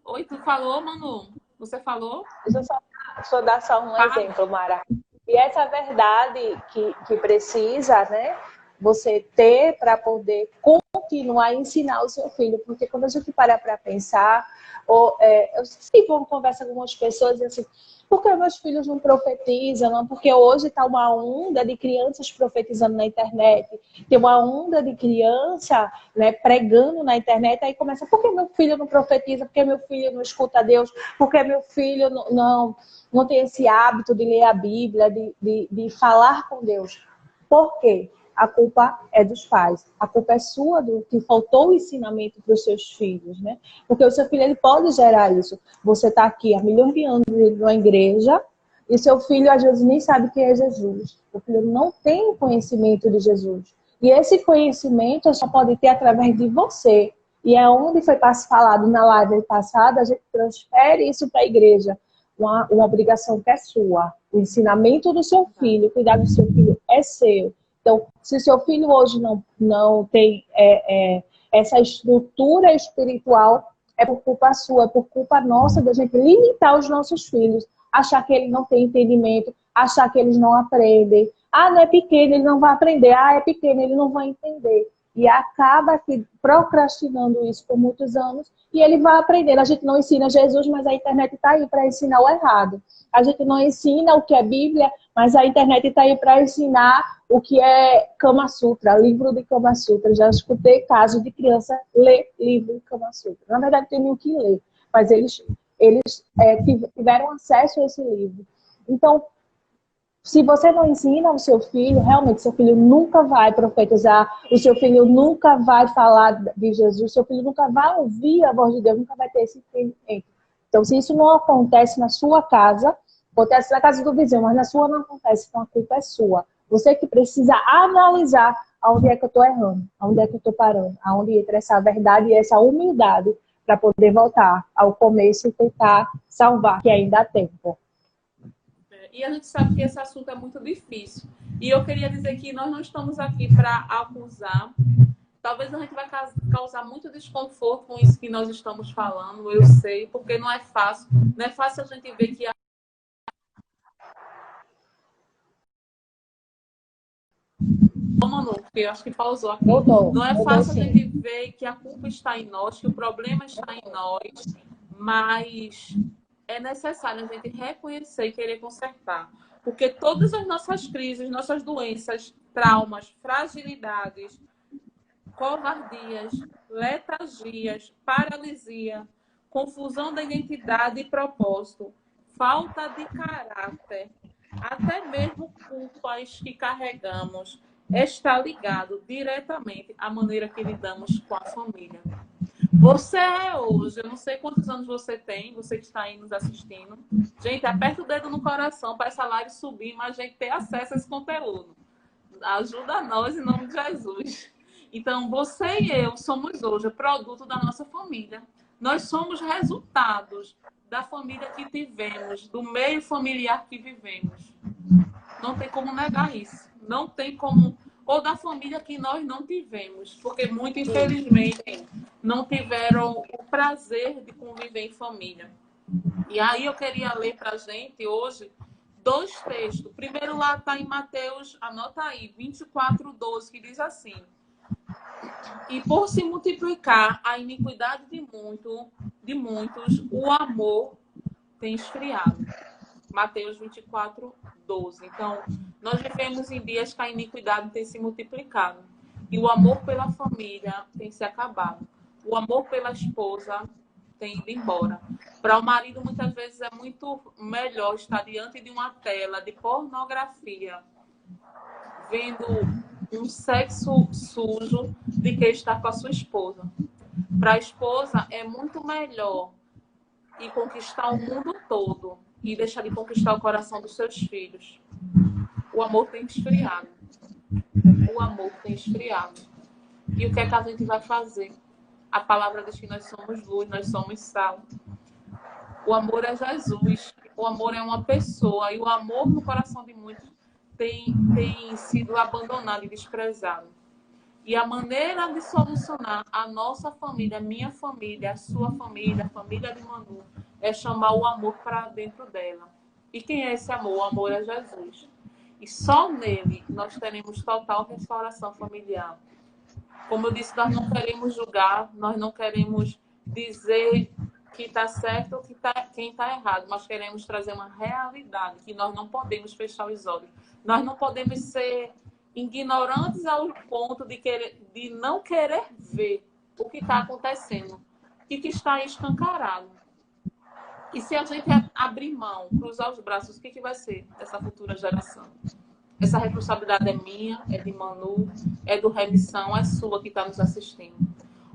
Oi, tu falou, Manu? Você falou? Deixa eu só dar só um exemplo, Mara. E essa verdade que precisa, né? você ter para poder continuar a ensinar o seu filho. Porque quando a gente para pensar, eu sempre vou conversar com algumas pessoas e assim, por que meus filhos não profetizam? Não? Porque hoje está uma onda de crianças profetizando na internet, tem uma onda de criança, né, pregando na internet, aí começa, por que meu filho não profetiza? Por que meu filho não escuta Deus? Por que meu filho não tem esse hábito de ler a Bíblia, de falar com Deus? Por quê? A culpa é dos pais. A culpa é sua do que faltou o ensinamento para os seus filhos, né? Porque o seu filho ele pode gerar isso. Você está aqui há milhões de anos numa igreja e seu filho às vezes nem sabe quem é Jesus. O filho não tem conhecimento de Jesus. E esse conhecimento só pode ter através de você. E é onde foi falado na live passada, a gente transfere isso para a igreja. Uma obrigação que é sua. O ensinamento do seu filho, cuidar do seu filho é seu. Então, se seu filho hoje não tem essa estrutura espiritual, é por culpa sua, é por culpa nossa da gente limitar os nossos filhos, achar que eles não têm entendimento, achar que eles não aprendem. Ah, não é pequeno, ele não vai aprender. Ah, é pequeno, ele não vai entender. E acaba aqui procrastinando isso por muitos anos e ele vai aprender. A gente não ensina Jesus, mas a internet está aí para ensinar o errado. A gente não ensina o que é Bíblia, mas a internet está aí para ensinar o que é Kama Sutra, livro de Kama Sutra. Já escutei casos de criança ler livro de Kama Sutra. Na verdade, tem o que ler, mas eles tiveram acesso a esse livro. Então, se você não ensina o seu filho, realmente seu filho nunca vai profetizar, o seu filho nunca vai falar de Jesus, o seu filho nunca vai ouvir a voz de Deus, nunca vai ter esse entendimento. Então, se isso não acontece na sua casa, acontece na casa do vizinho, mas na sua não acontece, então a culpa é sua. Você que precisa analisar aonde é que eu estou errando, aonde é que eu estou parando, aonde entra essa verdade e essa humildade para poder voltar ao começo e tentar salvar, que ainda há tempo. E a gente sabe que esse assunto é muito difícil. E eu queria dizer que nós não estamos aqui para acusar. Talvez a gente vai causar muito desconforto com isso que nós estamos falando, eu sei, porque não é fácil. Não é fácil a gente ver que Manu, porque eu acho que pausou aqui. Não é fácil a gente ver que a culpa está em nós, que o problema está em nós, mas é necessário a gente reconhecer e querer consertar. Porque todas as nossas crises, nossas doenças, traumas, fragilidades, covardias, letargias, paralisia, confusão da identidade e propósito, falta de caráter, até mesmo culpas que carregamos, está ligado diretamente à maneira que lidamos com a família. Você é hoje, eu não sei quantos anos você tem, você que está aí nos assistindo. Gente, aperta o dedo no coração para essa live subir, mas a gente ter acesso a esse conteúdo. Ajuda nós em nome de Jesus. Então, você e eu somos hoje produto da nossa família. Nós somos resultados da família que tivemos, do meio familiar que vivemos. Não tem como negar isso. Não tem como... Ou da família que nós não tivemos, porque muito infelizmente não tiveram o prazer de conviver em família. E aí eu queria ler para a gente hoje 2 textos. Primeiro lá está em Mateus, anota aí, 24:12, que diz assim: e por se multiplicar a iniquidade de muitos, o amor tem esfriado. Mateus 24:12. Então, nós vivemos em dias que a iniquidade tem se multiplicado. E o amor pela família tem se acabado. O amor pela esposa tem ido embora. Para o marido, muitas vezes, é muito melhor estar diante de uma tela de pornografia, vendo um sexo sujo, de que estar com a sua esposa. Para a esposa, é muito melhor ir conquistar o mundo todo e deixar de conquistar o coração dos seus filhos. O amor tem esfriado. O amor tem esfriado. E o que é que a gente vai fazer? A palavra diz que nós somos luz, nós somos sal. O amor é Jesus. O amor é uma pessoa. E o amor no coração de muitos tem sido abandonado e desprezado. E a maneira de solucionar a nossa família, a minha família, a sua família, a família de Manu, é chamar o amor para dentro dela. E quem é esse amor? O amor é Jesus. E só nele nós teremos total restauração familiar. Como eu disse, nós não queremos julgar, nós não queremos dizer que está certo ou quem está errado, mas queremos trazer uma realidade que nós não podemos fechar os olhos. Nós não podemos ser ignorantes ao ponto de não querer ver o que está acontecendo e que está escancarado. E se a gente abrir mão, cruzar os braços, o que vai ser dessa futura geração? Essa responsabilidade é minha, é de Manu, é do Remissão, é sua que está nos assistindo.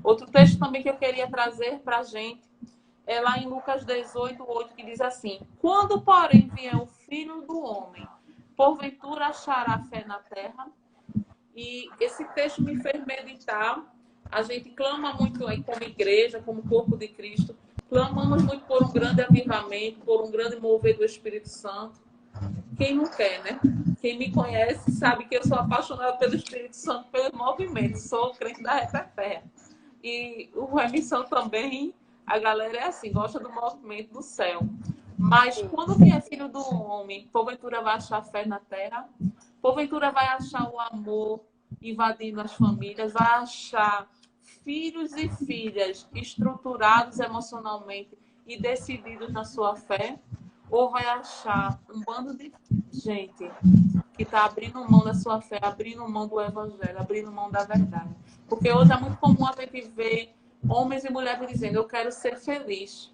Outro texto também que eu queria trazer para a gente é lá em Lucas 18:8, que diz assim: quando, porém, vier o Filho do Homem, porventura achará fé na terra? E esse texto me fez meditar. A gente clama muito aí como igreja, como corpo de Cristo, clamamos muito por um grande avivamento, por um grande mover do Espírito Santo. Quem não quer, né? Quem me conhece sabe que eu sou apaixonada pelo Espírito Santo, pelo movimento. Sou crente da Reperfé. E o Remissão também, a galera é assim, gosta do movimento do céu. Mas quando vier Filho do Homem, porventura vai achar fé na terra? Porventura vai achar o amor invadindo as famílias? Vai achar filhos e filhas estruturados emocionalmente e decididos na sua fé? Ou vai achar um bando de gente que está abrindo mão da sua fé, abrindo mão do evangelho, abrindo mão da verdade? Porque hoje é muito comum a gente ver homens e mulheres dizendo: eu quero ser feliz.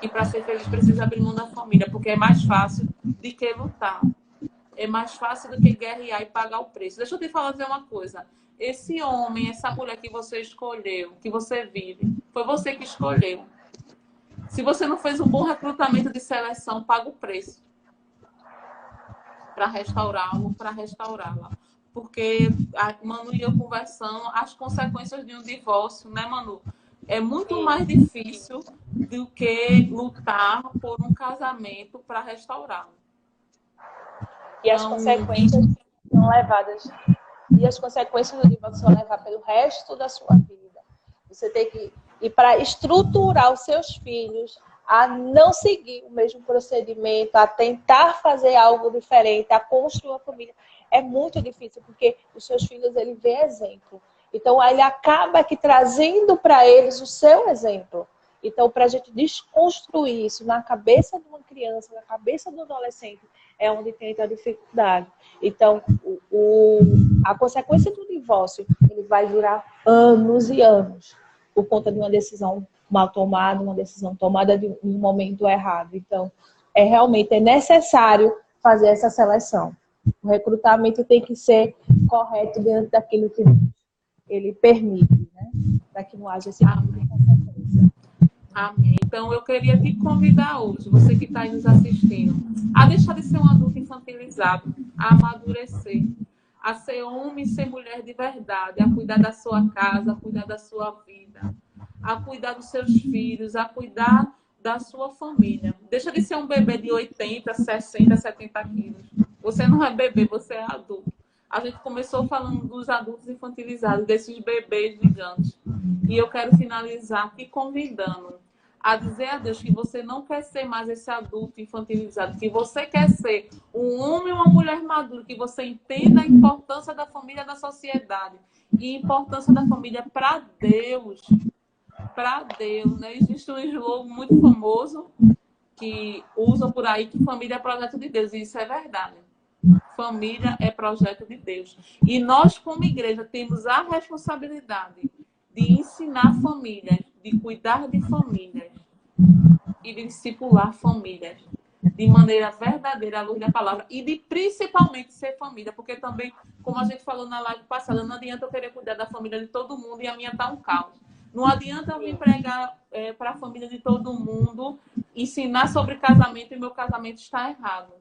E para ser feliz precisa abrir mão da família, porque é mais fácil do que lutar. É mais fácil do que guerrear e pagar o preço. Deixa eu te falar dizer uma coisa. Esse homem, essa mulher que você escolheu, que você vive, foi você que escolheu. Se você não fez um bom recrutamento de seleção, paga o preço para restaurá-lo, para restaurá-la. Porque a Manu e eu conversando, as consequências de um divórcio, né, Manu? É muito mais difícil do que lutar por um casamento para restaurá-lo. E as consequências são levadas. E as consequências do divórcio são levar pelo resto da sua vida. Você tem que ir para estruturar os seus filhos a não seguir o mesmo procedimento, a tentar fazer algo diferente, a construir uma família. É muito difícil, porque os seus filhos, ele vê exemplo. Então, ele acaba aqui trazendo para eles o seu exemplo. Então, para a gente desconstruir isso na cabeça de uma criança, na cabeça do adolescente, é onde tem a dificuldade. Então, a consequência do divórcio, ele vai durar anos e anos, por conta de uma decisão mal tomada, uma decisão tomada de um momento errado. Então, realmente necessário fazer essa seleção. O recrutamento tem que ser correto dentro daquilo que ele permite, né? Para que não haja esse tipo de consequência. Amém. Então, eu queria te convidar hoje, você que está aí nos assistindo, a deixar de ser um adulto infantilizado, a amadurecer, a ser homem e ser mulher de verdade, a cuidar da sua casa, a cuidar da sua vida, a cuidar dos seus filhos, a cuidar da sua família. Deixa de ser um bebê de 80, 60, 70 quilos. Você não é bebê, você é adulto. A gente começou falando dos adultos infantilizados, desses bebês gigantes. E eu quero finalizar te convidando a dizer a Deus que você não quer ser mais esse adulto infantilizado, que você quer ser um homem ou uma mulher madura, que você entenda a importância da família na sociedade e a importância da família para Deus. Para Deus, né? Existe um slogan muito famoso que usam por aí, que família é projeto de Deus, e isso é verdade. Família é projeto de Deus. E nós, como igreja, temos a responsabilidade de ensinar famílias, de cuidar de famílias e de discipular famílias de maneira verdadeira, à luz da palavra, e de principalmente ser família, porque também, como a gente falou na live passada, não adianta eu querer cuidar da família de todo mundo e a minha tá um caos. Não adianta eu vir pregar para a família de todo mundo, ensinar sobre casamento e meu casamento está errado.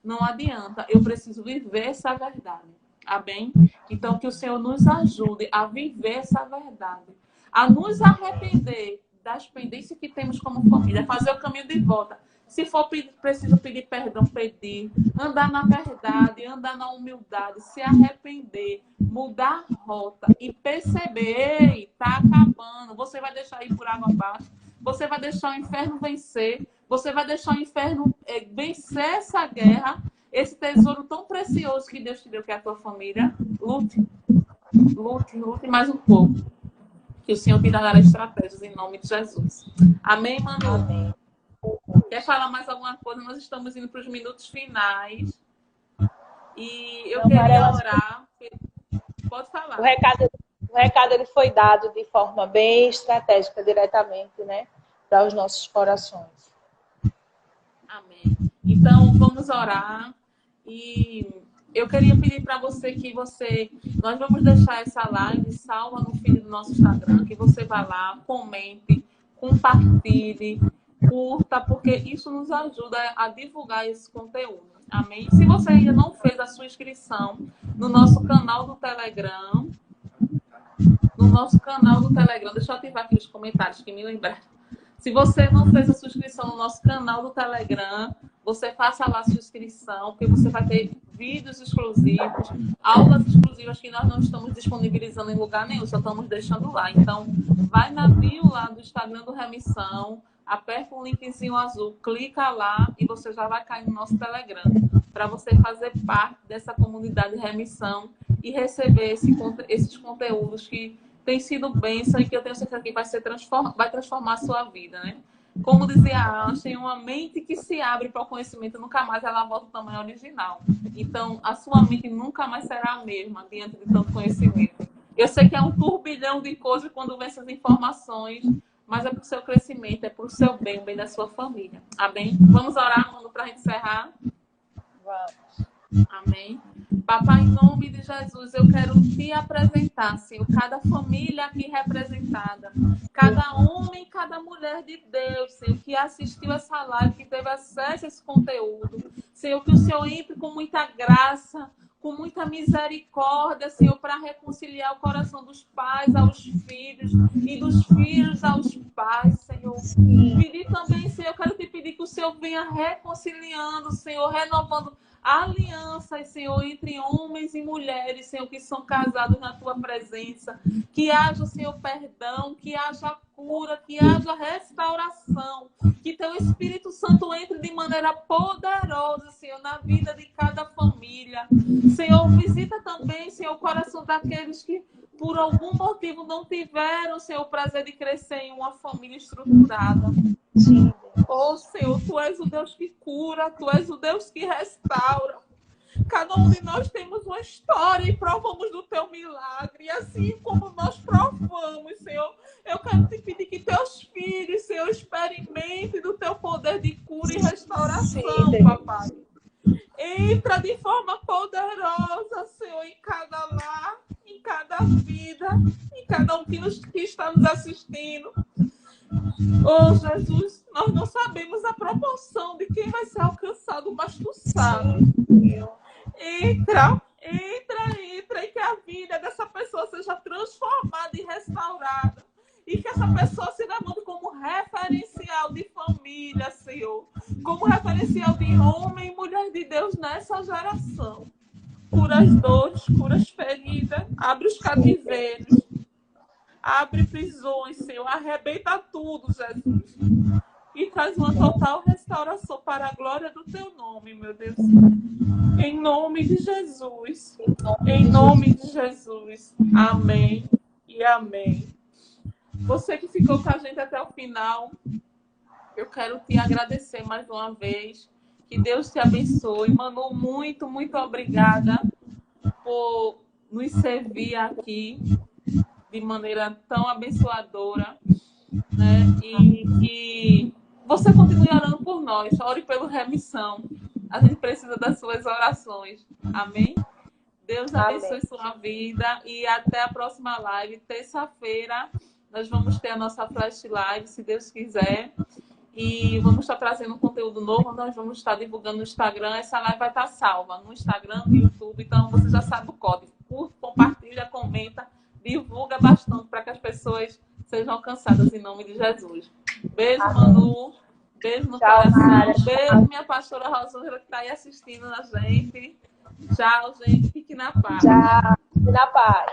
Não adianta, eu preciso viver essa verdade. Amém? Então, que o Senhor nos ajude a viver essa verdade, a nos arrepender das pendências que temos como família, fazer o caminho de volta. Se for preciso pedir perdão, pedir, andar na verdade, andar na humildade, se arrepender, mudar a rota e perceber: ei, está acabando, você vai deixar ir por água abaixo, você vai deixar o inferno vencer, você vai deixar o inferno vencer essa guerra esse tesouro tão precioso que Deus te deu, que é a tua família. Lute, lute, lute mais um pouco. Que o Senhor te dará estratégias em nome de Jesus. Amém, Manu? Amém. Quer falar mais alguma coisa? Nós estamos indo para os minutos finais. E eu Não, queria Maria, orar. Pode falar. O recado ele foi dado de forma bem estratégica, diretamente, né, para os nossos corações. Amém. Então, vamos orar. E eu queria pedir para você que nós vamos deixar essa live salva no feed do nosso Instagram, que você vá lá, comente, compartilhe, curta, porque isso nos ajuda a divulgar esse conteúdo. Amém? Se você ainda não fez a sua inscrição no nosso canal do Telegram, deixa eu ativar aqui os comentários que me lembraram. Se você não fez a sua inscrição no nosso canal do Telegram, você faça lá a sua inscrição, porque você vai ter vídeos exclusivos, aulas exclusivas que nós não estamos disponibilizando em lugar nenhum, só estamos deixando lá. Então, vai na bio lá do Instagram do Remissão, aperta o linkzinho azul, clica lá e você já vai cair no nosso Telegram, para você fazer parte dessa comunidade de remissão e receber esses conteúdos que têm sido bênção e que eu tenho certeza que vai transformar a sua vida, né? Como dizia Einstein, uma mente que se abre para o conhecimento nunca mais ela volta ao tamanho original. Então, a sua mente nunca mais será a mesma diante de tanto conhecimento. Eu sei que é um turbilhão de coisas quando vem essas informações, mas é para o seu crescimento, é para o seu bem, o bem da sua família. Amém? Vamos orar, mano, para a gente encerrar? Vamos. Amém. Papai, em nome de Jesus, eu quero te apresentar, Senhor, cada família aqui representada, cada homem, cada mulher de Deus, Senhor, que assistiu essa live, que teve acesso a esse conteúdo. Senhor, que o Senhor entre com muita graça, com muita misericórdia, Senhor, para reconciliar o coração dos pais aos filhos e dos filhos aos pais, Senhor. Pedir também, Senhor, eu quero te pedir que o Senhor venha reconciliando, Senhor, renovando alianças, Senhor, entre homens e mulheres, Senhor, que são casados na tua presença. Que haja, Senhor, perdão, que haja cura, que haja restauração. Que teu Espírito Santo entre de maneira poderosa, Senhor, na vida de cada família. Senhor, visita também, Senhor, o coração daqueles que por algum motivo não tiveram, Senhor, o prazer de crescer em uma família estruturada. Sim. Oh, Senhor, Tu és o Deus que cura, Tu és o Deus que restaura. Cada um de nós temos uma história e provamos do Teu milagre. E assim como nós provamos, Senhor, eu quero te pedir que Teus filhos, Senhor, experimentem do Teu poder de cura e restauração, Sim, papai. Entra de forma poderosa, Senhor, em cada lar, em cada vida, em cada um que está nos assistindo. Oh, Jesus, nós não sabemos a proporção de quem vai ser alcançado, mas Tu sabes. Entra, e que a vida dessa pessoa seja transformada e restaurada. E que essa pessoa se levante como referencial de família, Senhor. Como referencial de homem e mulher de Deus nessa geração. Cura as dores, cura as feridas, abre os cativeiros. Abre prisões, Senhor. Arrebenta tudo, Jesus. E traz uma total restauração para a glória do Teu nome, meu Deus. Em nome de Jesus. Em nome de Jesus. Amém e amém. Você que ficou com a gente até o final, eu quero te agradecer mais uma vez. Que Deus te abençoe. Manu, muito, muito obrigada por nos servir aqui de maneira tão abençoadora, né? E que você continue orando por nós. Ore pelo remissão. A gente precisa das suas orações. Amém? Deus abençoe Amém. sua vida e até a próxima live. Terça-feira nós vamos ter a nossa flash live, se Deus quiser. E vamos estar trazendo um conteúdo novo. Nós vamos estar divulgando no Instagram. Essa live vai estar salva no Instagram, no YouTube. Então você já sabe o código. Curta, compartilha, comenta. Divulga bastante para que as pessoas sejam alcançadas em nome de Jesus. Beijo, Manu. Beijo no coração. Mara. Beijo, minha pastora Rosângela, que está aí assistindo a gente. Tchau, gente. Fique na paz. Tchau. Fique na paz.